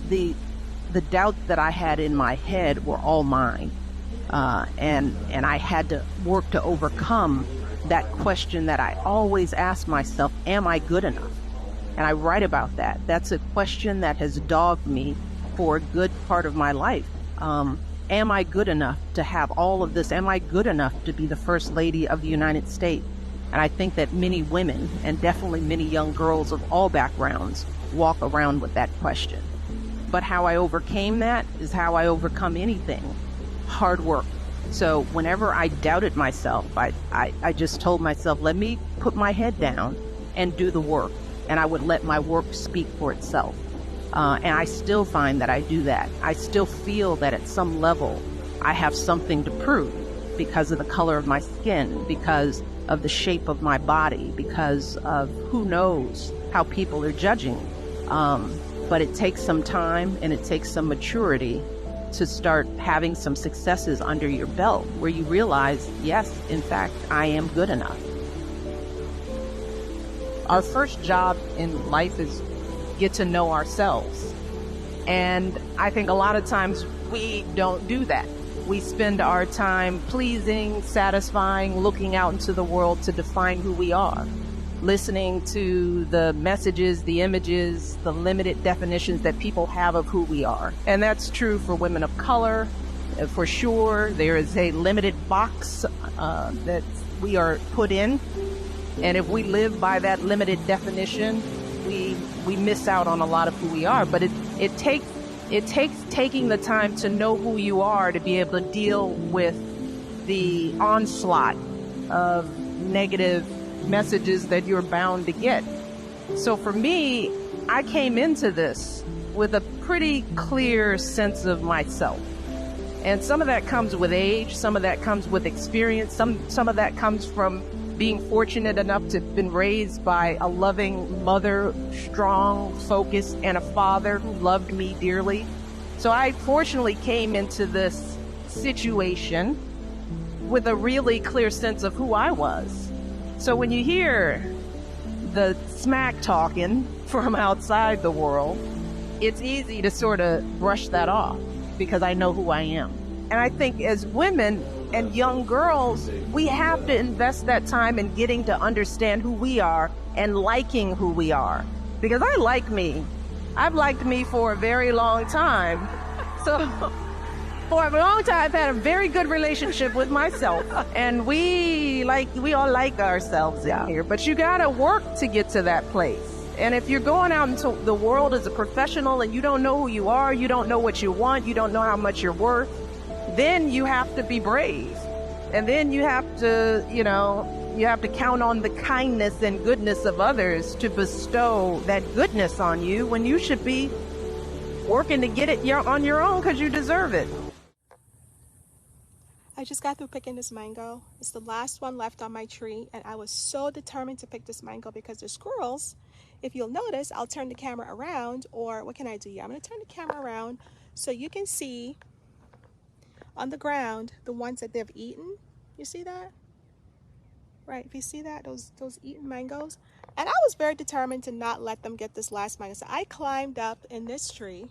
the doubts that I had in my head were all mine. And I had to work to overcome that question that I always ask myself, am I good enough? And I write about that. That's a question that has dogged me for a good part of my life. Am I good enough to have all of this? Am I good enough to be the First Lady of the United States? And I think that many women, and definitely many young girls of all backgrounds, walk around with that question. But how I overcame that is how I overcome anything: hard work. So whenever I doubted myself, I just told myself, let me put my head down and do the work. And I would let my work speak for itself. And I still find that I do that. I still feel that at some level I have something to prove because of the color of my skin, because of the shape of my body, because of who knows how people are judging. But it takes some time and it takes some maturity to start having some successes under your belt where you realize, yes, in fact, I am good enough. Our first job in life is get to know ourselves. And I think a lot of times we don't do that. We spend our time pleasing, satisfying, looking out into the world to define who we are, listening to the messages, the images, the limited definitions that people have of who we are. And that's true for women of color, for sure. There is a limited box that we are put in. And if we live by that limited definition, we miss out on a lot of who we are. But it takes taking the time to know who you are to be able to deal with the onslaught of negative messages that you're bound to get. So for me, I came into this with a pretty clear sense of myself. And some of that comes with age, some of that comes with experience, some of that comes from being fortunate enough to have been raised by a loving mother, strong, focused, and a father who loved me dearly. So I fortunately came into this situation with a really clear sense of who I was. So when you hear the smack talking from outside the world, it's easy to sort of brush that off because I know who I am. And I think as women and young girls, we have to invest that time in getting to understand who we are and liking who we are. Because I like me. I've liked me for a very long time. So for a long time, I've had a very good relationship with myself. And we all like ourselves out here. But you gotta work to get to that place. And if you're going out into the world as a professional and you don't know who you are, you don't know what you want, you don't know how much you're worth, then you have to be brave. And then you have to, you have to count on the kindness and goodness of others to bestow that goodness on you when you should be working to get it on your own because you deserve it. I just got through picking this mango. It's the last one left on my tree, and I was so determined to pick this mango because the squirrels, if you'll notice, I'll turn the camera around, or what can I do? Yeah, I'm going to turn the camera around so you can see on the ground the ones that they've eaten. You see that? Right, if you see that, those eaten mangoes. And I was very determined to not let them get this last mango. So I climbed up in this tree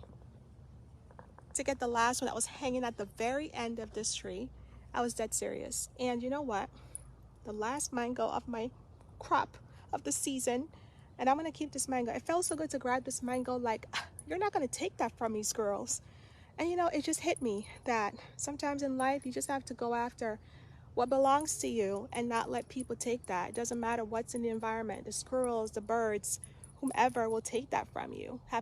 to get the last one that was hanging at the very end of this tree. I was dead serious. And you know what? The last mango of my crop of the season, and I'm gonna keep this mango. It felt so good to grab this mango, like, you're not gonna take that from me, squirrels. And it just hit me that sometimes in life you just have to go after what belongs to you and not let people take that. It doesn't matter what's in the environment. The squirrels, the birds, whomever will take that from you. Happy